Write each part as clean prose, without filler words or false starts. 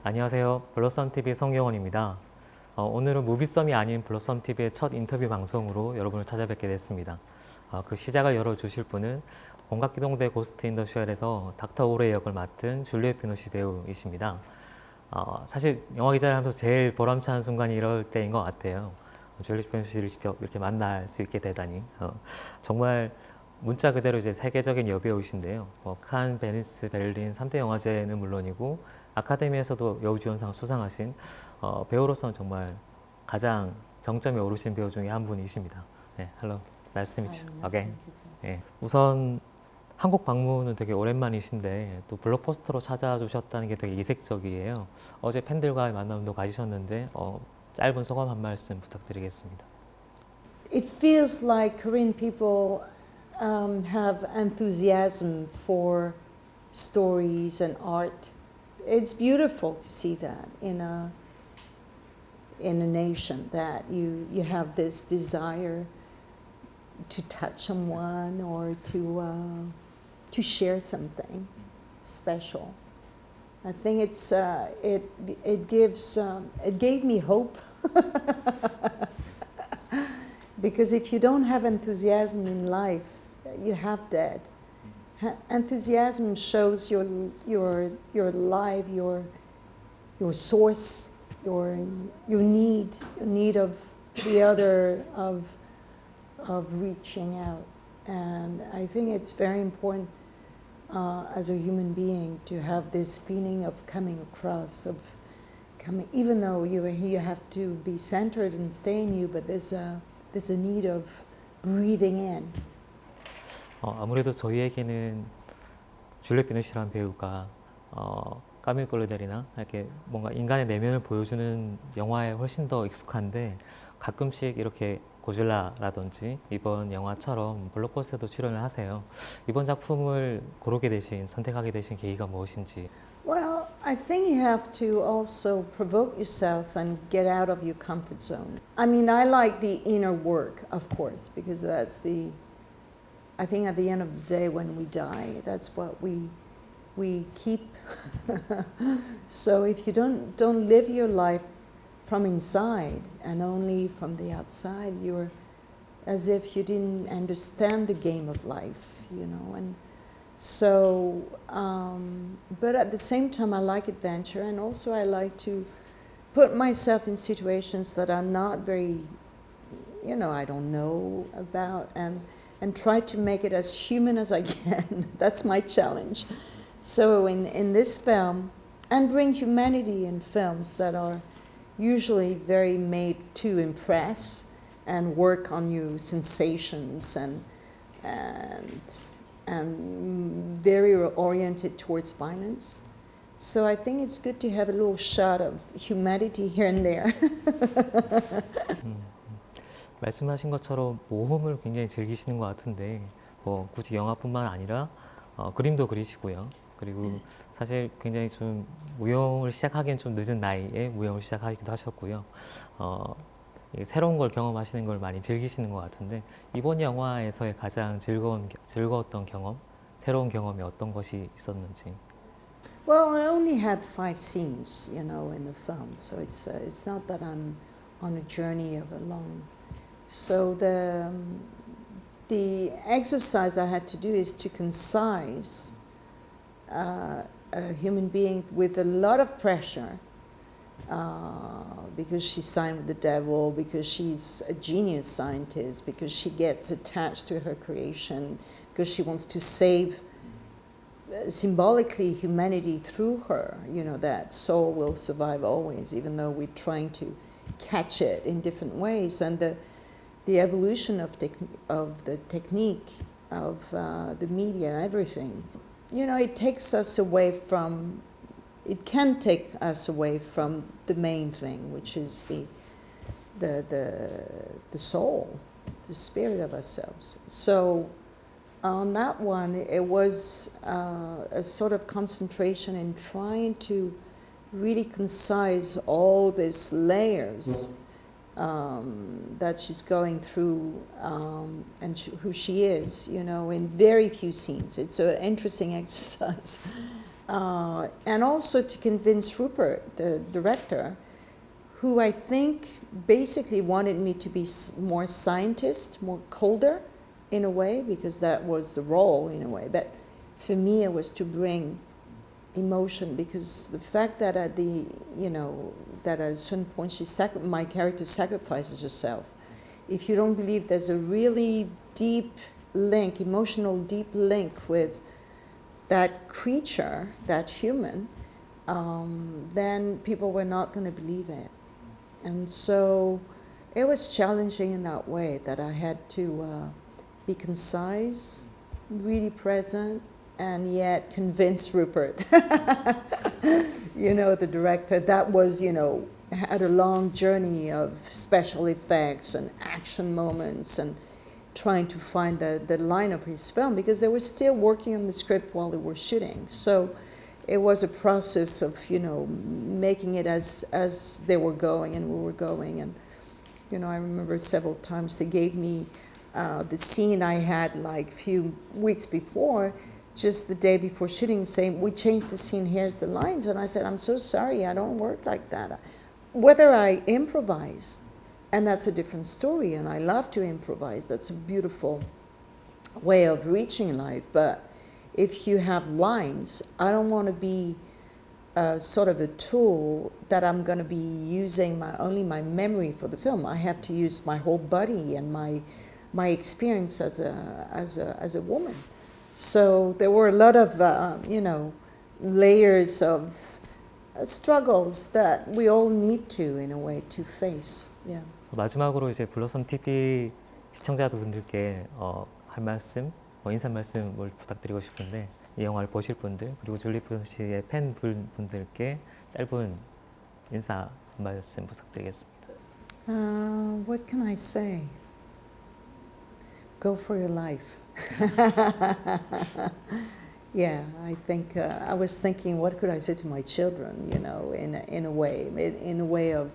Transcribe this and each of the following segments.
안녕하세요. 블러썸TV 성경원입니다. 오늘은 무비썸이 아닌 블러썸TV의 첫 인터뷰 방송으로 여러분을 찾아뵙게 됐습니다. 그 시작을 열어주실 분은 공각기동대 고스트 인 더 쉘에서 닥터 오레 역을 맡은 줄리엣 비노시 배우이십니다. 사실 영화 기자를 하면서 제일 보람찬 순간이 이럴 때인 것 같아요. 줄리엣 비노시를 직접 이렇게 만날 수 있게 되다니. 정말 문자 그대로 이제 세계적인 여배우이신데요. 칸, 베니스, 베를린 3대 영화제는 물론이고 아카데미에서도 여우주연상 수상하신 배우로서는 정말 가장 정점에 오르신 배우 중에 한 분이십니다. 네, hello, nice to meet you again. 네, 우선 한국 방문은 되게 오랜만이신데 또 블록버스터로 찾아주셨다는 게 되게 이색적이에요. 어제 팬들과의 만남도 가지셨는데 짧은 소감 한 말씀 부탁드리겠습니다. It feels like Korean people have enthusiasm for stories and art. It's beautiful to see that in a nation that you have this desire to touch someone or to share something special. I think it gave me hope. Because if you don't have enthusiasm in life, you have dead. Enthusiasm shows your life, your source, your need of the other, of reaching out. And I think it's very important as a human being to have this feeling of coming across, of coming, even though you have to be centered and stay in you, but there's a need of breathing in. 아무래도 저희에게는 줄리엣 비노시라는 배우가 까밀 꼴레델이나 이렇게 뭔가 인간의 내면을 보여주는 영화에 훨씬 더 익숙한데 가끔씩 이렇게 고질라라든지 이번 영화처럼 블록버스터에도 출연을 하세요. 이번 작품을 선택하게 되신 계기가 무엇인지. Well, I think you have to also provoke yourself and get out of your comfort zone. I mean, I like the inner work, of course, because I think at the end of the day when we die, that's what we keep. So if you don't live your life from inside and only from the outside, you're as if you didn't understand the game of life, and so, but at the same time, I like adventure, and also I like to put myself in situations that I'm not very, I don't know about, and try to make it as human as I can. That's my challenge. So in this film, and bring humanity in films that are usually very made to impress and work on you sensations and very oriented towards violence. So I think it's good to have a little shot of humanity here and there. 말씀하신 것처럼 모험을 굉장히 즐기시는 것 같은데 굳이 영화뿐만 아니라 그림도 그리시고요. 그리고 사실 굉장히 좀 무용을 시작하기엔 좀 늦은 나이에 무용을 시작하기도 하셨고요. 새로운 걸 경험하시는 걸 많이 즐기시는 것 같은데 이번 영화에서의 가장 즐거웠던 경험, 새로운 경험이 어떤 것이 있었는지. Well, I only had 5 scenes, in the film, so it's not that I'm on a journey of a long. So the exercise I had to do is to concise a human being with a lot of pressure. Because she signed with the devil, because she's a genius scientist, because she gets attached to her creation, because she wants to save symbolically humanity through her. That soul will survive always, even though we're trying to catch it in different ways. And the evolution of the technique, of the media, everything. It takes us away from. It can take us away from the main thing, which is the soul, the spirit of ourselves. So on that one, it was a sort of concentration in trying to really concise all these layers that she's going through and who she is, in very few scenes. It's an interesting exercise. and also to convince Rupert, the director, who I think basically wanted me to be more scientist, more colder in a way, because that was the role in a way. But for me, it was to bring emotion, because the fact that at the, that at a certain point my character sacrifices herself. If you don't believe there's a really deep link, emotional deep link with that creature, that human, then people were not going to believe it. And so it was challenging in that way, that I had to be concise, really present, and yet convince Rupert, the director. That was, had a long journey of special effects and action moments and trying to find the line of his film, because they were still working on the script while they were shooting. So it was a process of, making it as they were going and we were going. And, I remember several times they gave me the scene I had like a few weeks before, just the day before shooting, saying, we changed the scene, here's the lines. And I said, I'm so sorry, I don't work like that. Whether I improvise, and that's a different story, and I love to improvise, that's a beautiful way of reaching life. But if you have lines, I don't want to be sort of a tool that I'm going to be using only my memory for the film. I have to use my whole body and my experience as a woman. So there were a lot of layers of struggles that we all need to, in a way, to face. Yeah. 마지막으로 이제 블러썸 TV 시청자분들께 할 말씀, 인사 말씀을 부탁드리고 싶은데, 이 영화를 보실 분들, 그리고 줄리 피노시의 팬분들께 짧은 인사 한 말씀 부탁드리겠습니다. What can I say? Go for your life. Yeah, I think I was thinking, what could I say to my children? In a way of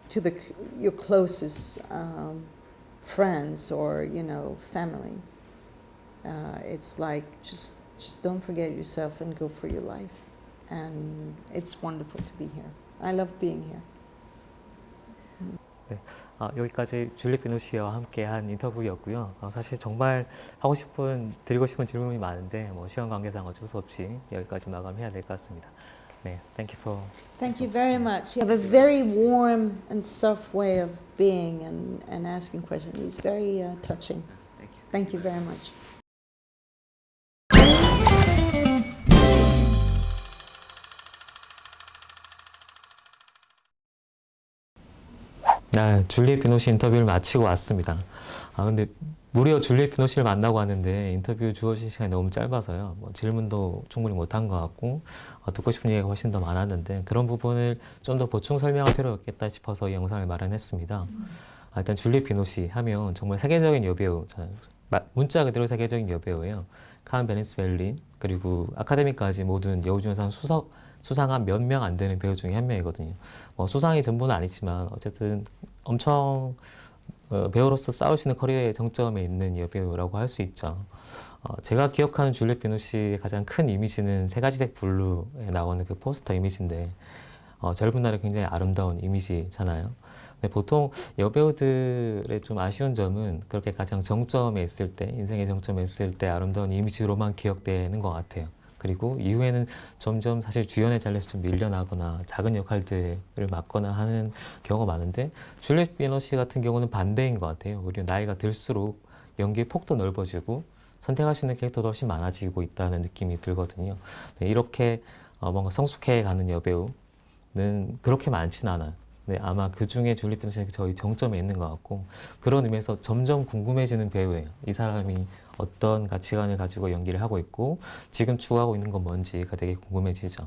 to your closest friends or family. It's like just don't forget yourself and go for your life. And it's wonderful to be here. I love being here. 네, 여기까지 줄리 피노시와 함께한 인터뷰였고요. 사실 정말 드리고 싶은 질문이 많은데 시간 관계상 어쩔 수 없이 여기까지 마감해야 될 것 같습니다. 네, thank you very much. You have a very warm and soft way of being and asking questions. It's very touching. Thank you very much. 네, 줄리 피노시 인터뷰를 마치고 왔습니다. 근데 무려 줄리 피노시를 만나고 왔는데 인터뷰 주어진 시간이 너무 짧아서요. 질문도 충분히 못한 것 같고 듣고 싶은 얘기가 훨씬 더 많았는데, 그런 부분을 좀 더 보충 설명할 필요가 있겠다 싶어서 이 영상을 마련했습니다. 일단 줄리 피노시 하면 정말 세계적인 여배우, 문자 그대로 세계적인 여배우예요. 칸, 베니스, 베를린, 그리고 아카데미까지 모든 여우주연상 수상한 몇 명 안 되는 배우 중에 한 명이거든요. 수상이 전부는 아니지만 어쨌든 엄청 배우로서 싸울 수 있는 커리어의 정점에 있는 여배우라고 할 수 있죠. 제가 기억하는 줄리 피노시의 가장 큰 이미지는 세 가지 색 블루에 나오는 그 포스터 이미지인데, 젊은 날에 굉장히 아름다운 이미지잖아요. 근데 보통 여배우들의 좀 아쉬운 점은 그렇게 가장 정점에 있을 때, 인생의 정점에 있을 때 아름다운 이미지로만 기억되는 것 같아요. 그리고 이후에는 점점 사실 주연의 자리에서 좀 밀려나거나 작은 역할들을 맡거나 하는 경우가 많은데, 줄리 피노시 같은 경우는 반대인 것 같아요. 오히려 나이가 들수록 연기의 폭도 넓어지고 선택할 수 있는 캐릭터도 훨씬 많아지고 있다는 느낌이 들거든요. 네, 이렇게 뭔가 성숙해가는 여배우는 그렇게 많지는 않아요. 네, 아마 그 중에 줄리 피노시는 저희 정점에 있는 것 같고, 그런 의미에서 점점 궁금해지는 배우예요. 이 사람이 어떤 가치관을 가지고 연기를 하고 있고 지금 추구하고 있는 건 뭔지가 되게 궁금해지죠.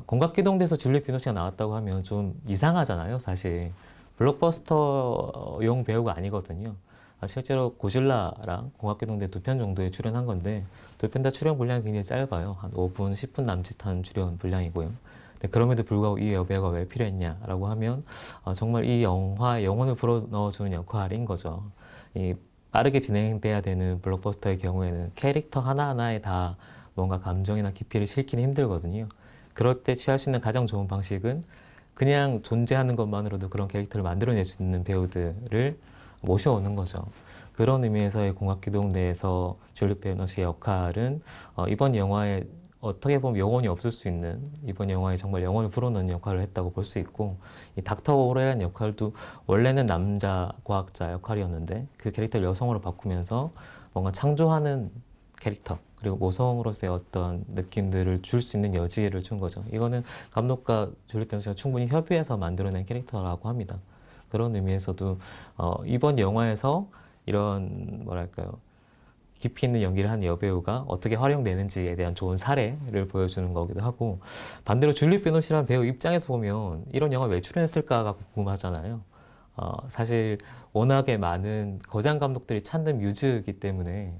공각기동대에서 줄리 피노시가 나왔다고 하면 좀 이상하잖아요. 사실 블록버스터용 배우가 아니거든요. 실제로 고질라랑 공각기동대 2편 정도에 출연한 건데 2편 다 출연 분량이 굉장히 짧아요. 한 5분, 10분 남짓한 출연 분량이고요. 근데 그럼에도 불구하고 이 여배우가 왜 필요했냐라고 하면 정말 이 영화의 영혼을 불어넣어주는 역할인 거죠. 이 빠르게 진행돼야 되는 블록버스터의 경우에는 캐릭터 하나하나에 다 뭔가 감정이나 깊이를 실기는 힘들거든요. 그럴 때 취할 수 있는 가장 좋은 방식은 그냥 존재하는 것만으로도 그런 캐릭터를 만들어낼 수 있는 배우들을 모셔오는 거죠. 그런 의미에서의 공학기동 내에서 줄리엣 베너시의 역할은 이번 영화에 어떻게 보면 영혼이 없을 수 있는, 이번 영화에 정말 영혼을 불어넣는 역할을 했다고 볼 수 있고, 이 닥터 오레라는 역할도 원래는 남자 과학자 역할이었는데 그 캐릭터를 여성으로 바꾸면서 뭔가 창조하는 캐릭터, 그리고 모성으로서의 어떤 느낌들을 줄 수 있는 여지를 준 거죠. 이거는 감독과 줄리엣 베너시가 충분히 협의해서 만들어낸 캐릭터라고 합니다. 그런 의미에서도 이번 영화에서 이런 뭐랄까요, 깊이 있는 연기를 한 여배우가 어떻게 활용되는지에 대한 좋은 사례를 보여주는 거기도 하고, 반대로 줄리엣 베노시라는 배우 입장에서 보면 이런 영화 왜 출연했을까가 궁금하잖아요. 사실 워낙에 많은 거장 감독들이 찾는 뮤즈이기 때문에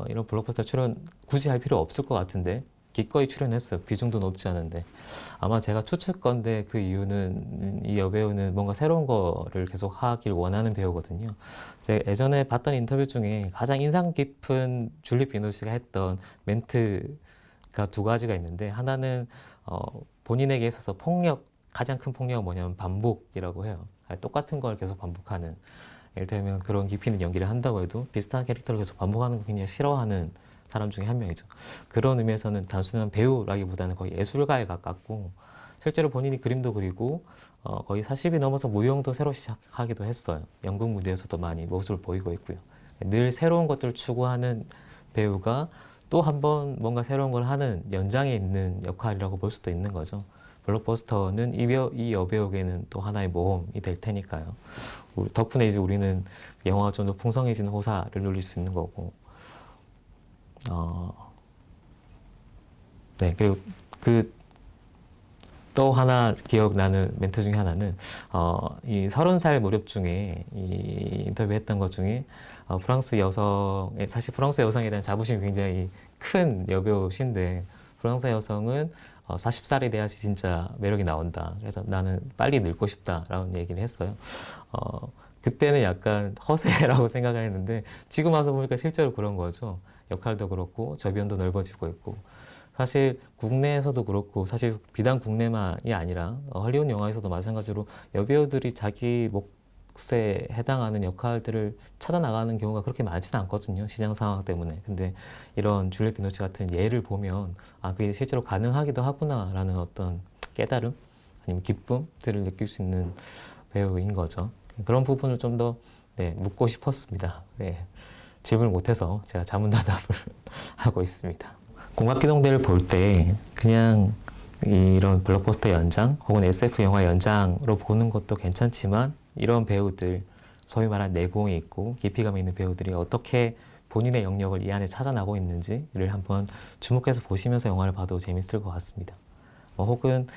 이런 블록버스터 출연 굳이 할 필요 없을 것 같은데 기꺼이 출연했어요. 비중도 높지 않은데. 아마 제가 추측건데 그 이유는 이 여배우는 뭔가 새로운 거를 계속 하길 원하는 배우거든요. 제가 예전에 봤던 인터뷰 중에 가장 인상 깊은 줄리 비노시가 했던 멘트가 두 가지가 있는데, 하나는 본인에게 있어서 가장 큰 폭력은 뭐냐면 반복이라고 해요. 똑같은 걸 계속 반복하는. 예를 들면 그런 깊이 있는 연기를 한다고 해도 비슷한 캐릭터를 계속 반복하는 걸 굉장히 싫어하는 사람 중에 한 명이죠. 그런 의미에서는 단순한 배우라기보다는 거의 예술가에 가깝고, 실제로 본인이 그림도 그리고 거의 40이 넘어서 무용도 새로 시작하기도 했어요. 연극 무대에서도 많이 모습을 보이고 있고요. 늘 새로운 것들을 추구하는 배우가 또 한 번 뭔가 새로운 걸 하는 연장에 있는 역할이라고 볼 수도 있는 거죠. 블록버스터는 이 여배우에게는 또 하나의 모험이 될 테니까요. 덕분에 이제 우리는 영화가 좀 더 풍성해지는 호사를 누릴 수 있는 거고, 네, 그리고 또 하나 기억나는 멘트 중에 하나는, 이 30살 무렵 중에 이 인터뷰했던 것 중에, 사실 프랑스 여성에 대한 자부심이 굉장히 큰 여배우신데, 프랑스 여성은 40살이 돼야지 진짜 매력이 나온다. 그래서 나는 빨리 늙고 싶다라는 얘기를 했어요. 그때는 약간 허세라고 생각을 했는데, 지금 와서 보니까 실제로 그런 거죠. 역할도 그렇고, 저변도 넓어지고 있고. 사실 국내에서도 그렇고, 사실 비단 국내만이 아니라 할리우드 영화에서도 마찬가지로 여배우들이 자기 몫에 해당하는 역할들을 찾아 나가는 경우가 그렇게 많지는 않거든요. 시장 상황 때문에. 근데 이런 줄리엣 비노치 같은 예를 보면 그게 실제로 가능하기도 하구나라는 어떤 깨달음 아니면 기쁨들을 느낄 수 있는 배우인 거죠. 그런 부분을 좀 더 묻고 싶었습니다. 네, 질문을 못해서 제가 자문다답을 하고 있습니다. 공각기동대를 볼 때 그냥 이런 블록버스터 연장 혹은 SF 영화 연장으로 보는 것도 괜찮지만, 이런 배우들, 소위 말하는 내공이 있고 깊이감 있는 배우들이 어떻게 본인의 영역을 이 안에 찾아나고 있는지를 한번 주목해서 보시면서 영화를 봐도 재밌을 것 같습니다. 혹은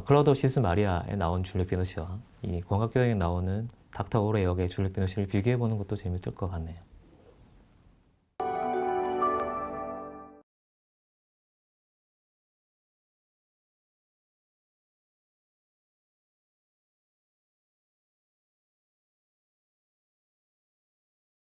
클로드 시스 마리아에 나온 줄리엣 비노시와 이 공각기동에 나오는 닥터 오레 역의 줄리엣 비노시를 비교해보는 것도 재밌을 것 같네요.